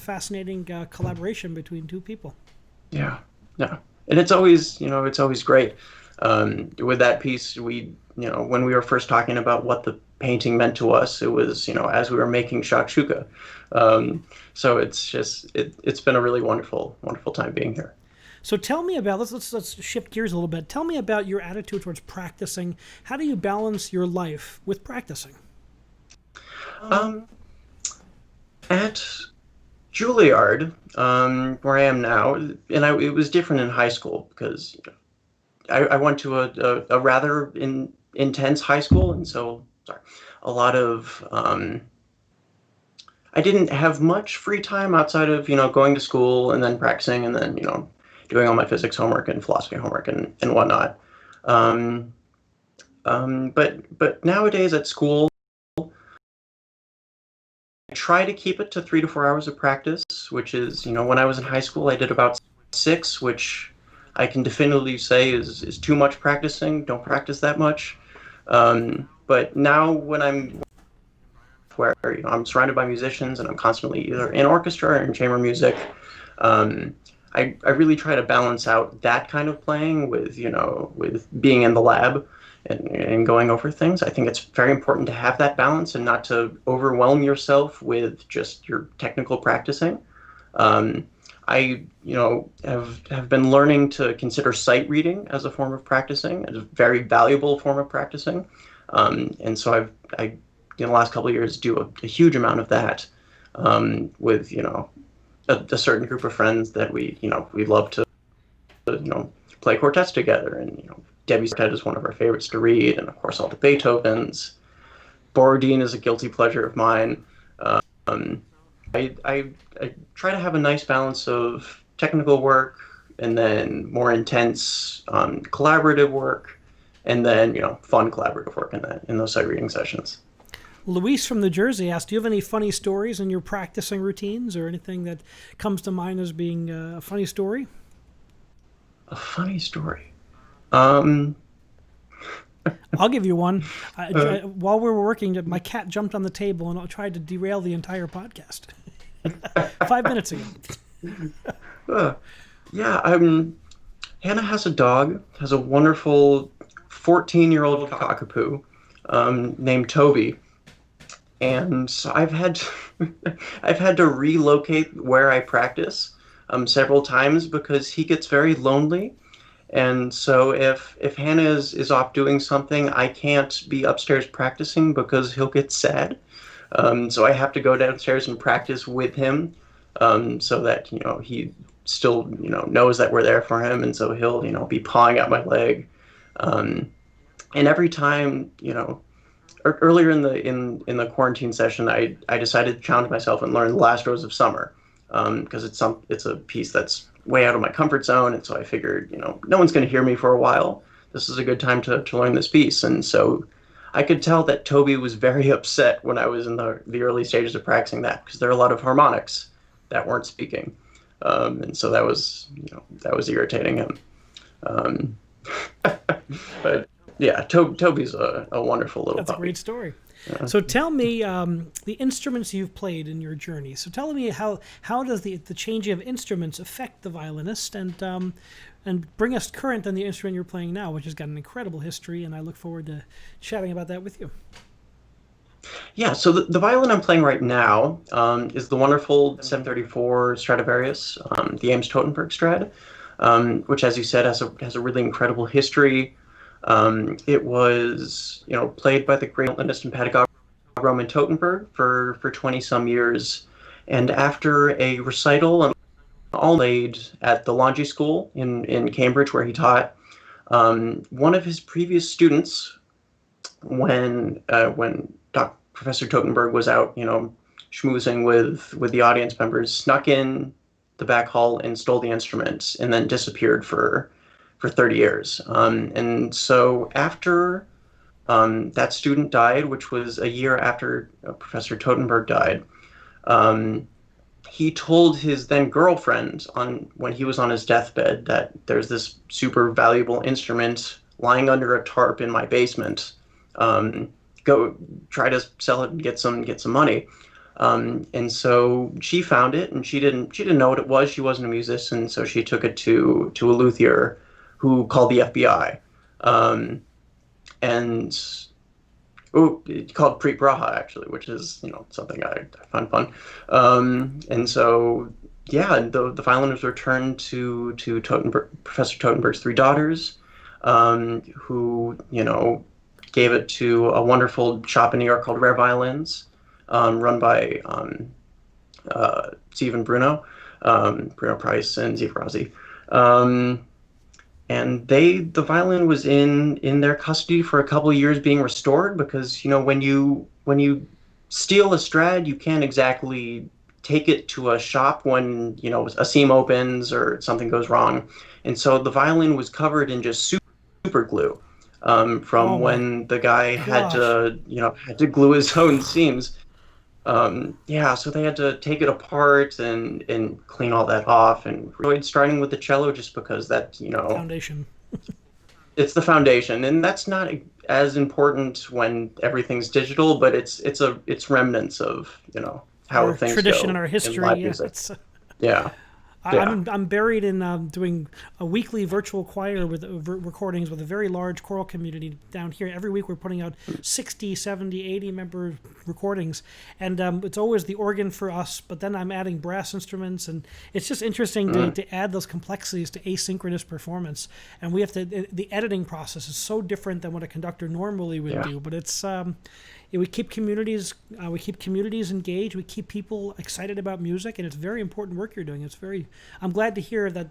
fascinating collaboration between two people. Yeah, yeah, and it's always, it's always great. With that piece, when we were first talking about what the painting meant to us, it was, as we were making shakshuka. So it's been a really wonderful, wonderful time being here. So tell me about let's shift gears a little bit. Tell me about your attitude towards practicing. How do you balance your life with practicing? Um, at Juilliard, where I am now, and it was different in high school because I went to a rather intense high school, and so sorry, a lot of I didn't have much free time outside of going to school and then practicing and then doing all my physics homework and philosophy homework and whatnot. Um, but nowadays at school, I try to keep it to 3 to 4 hours of practice, which is when I was in high school I did about 6, which I can definitively say is too much practicing. Don't practice that much. But now when I'm where I'm surrounded by musicians and I'm constantly either in orchestra or in chamber music, um, I really try to balance out that kind of playing with with being in the lab and going over things. I think it's very important to have that balance and not to overwhelm yourself with just your technical practicing. Um, I, have been learning to consider sight reading as a form of practicing, as a very valuable form of practicing. And so I, in the last couple of years, do a huge amount of that with, a certain group of friends that we love to, play quartets together. And, Debbie's quartet is one of our favorites to read, and of course all the Beethovens. Borodin is a guilty pleasure of mine. Um, I try to have a nice balance of technical work and then more intense collaborative work, and then fun collaborative work in those sight reading sessions. Luis from New Jersey asked, do you have any funny stories in your practicing routines or anything that comes to mind as being a funny story? A funny story. Um, I'll give you one. While we were working, my cat jumped on the table and tried to derail the entire podcast. 5 minutes ago. uh, yeah, Hannah has a dog, has a wonderful 14-year-old cockapoo named Toby. And so I've had I've had to relocate where I practice several times because he gets very lonely. And so if Hannah is off doing something, I can't be upstairs practicing because he'll get sad. So I have to go downstairs and practice with him, so that he still knows that we're there for him, and so he'll be pawing at my leg. Um, and every time earlier in the quarantine session, I decided to challenge myself and learn the Last Rose of Summer, because it's a piece that's way out of my comfort zone, and so I figured no one's going to hear me for a while. This is a good time to learn this piece, and so I could tell that Toby was very upset when I was in the early stages of practicing that, because there are a lot of harmonics that weren't speaking, and so that was irritating him. Um, but yeah, Toby's a wonderful little That's puppy. a great story. So tell me the instruments you've played in your journey. So tell me how does the changing of instruments affect the violinist, and bring us current on the instrument you're playing now, which has got an incredible history, and I look forward to chatting about that with you. Yeah, so the violin I'm playing right now is the wonderful 734 Stradivarius, the Ames Totenberg Strad, which, as you said, has a really incredible history. It was, played by the great violinist and pedagogue Roman Totenberg for 20 some years. And after a recital all played at the Longy School in Cambridge, where he taught, one of his previous students, when Professor Totenberg was out, schmoozing with the audience members, snuck in the back hall and stole the instruments, and then disappeared for 30 years. And so after that student died, which was a year after Professor Totenberg died, he told his then girlfriend when he was on his deathbed that there's this super valuable instrument lying under a tarp in my basement. Go try to sell it and get some money. And so she found it, and she didn't know what it was. She wasn't a musician, so she took it to a luthier, who called the FBI, and it's called Preet Braha, actually, which is something I find fun. And so yeah, the violin was returned to Professor Totenberg's three daughters, who gave it to a wonderful shop in New York called Rare Violins, run by Steve and Bruno Price and Zeke Rossi. And the violin was in their custody for a couple of years, being restored, because when you steal a Strad, you can't exactly take it to a shop when a seam opens or something goes wrong. And so the violin was covered in just super glue, Oh from my when the guy had gosh. to glue his own seams. Yeah, so they had to take it apart and clean all that off, and enjoyed starting with the cello, just because that Foundation. it's the foundation, and that's not as important when everything's digital, but it's remnants of how Our things tradition and go our in history. live Yeah, music. it's. Yeah, yeah. I'm buried in doing a weekly virtual choir with recordings with a very large choral community down here. Every week we're putting out 60, 70, 80 member recordings, and it's always the organ for us, but then I'm adding brass instruments, and it's just interesting to add those complexities to asynchronous performance. And we have to, the editing process is so different than what a conductor normally would Yeah. do, but it's we keep communities engaged. We keep people excited about music, and it's very important work you're doing. I'm glad to hear that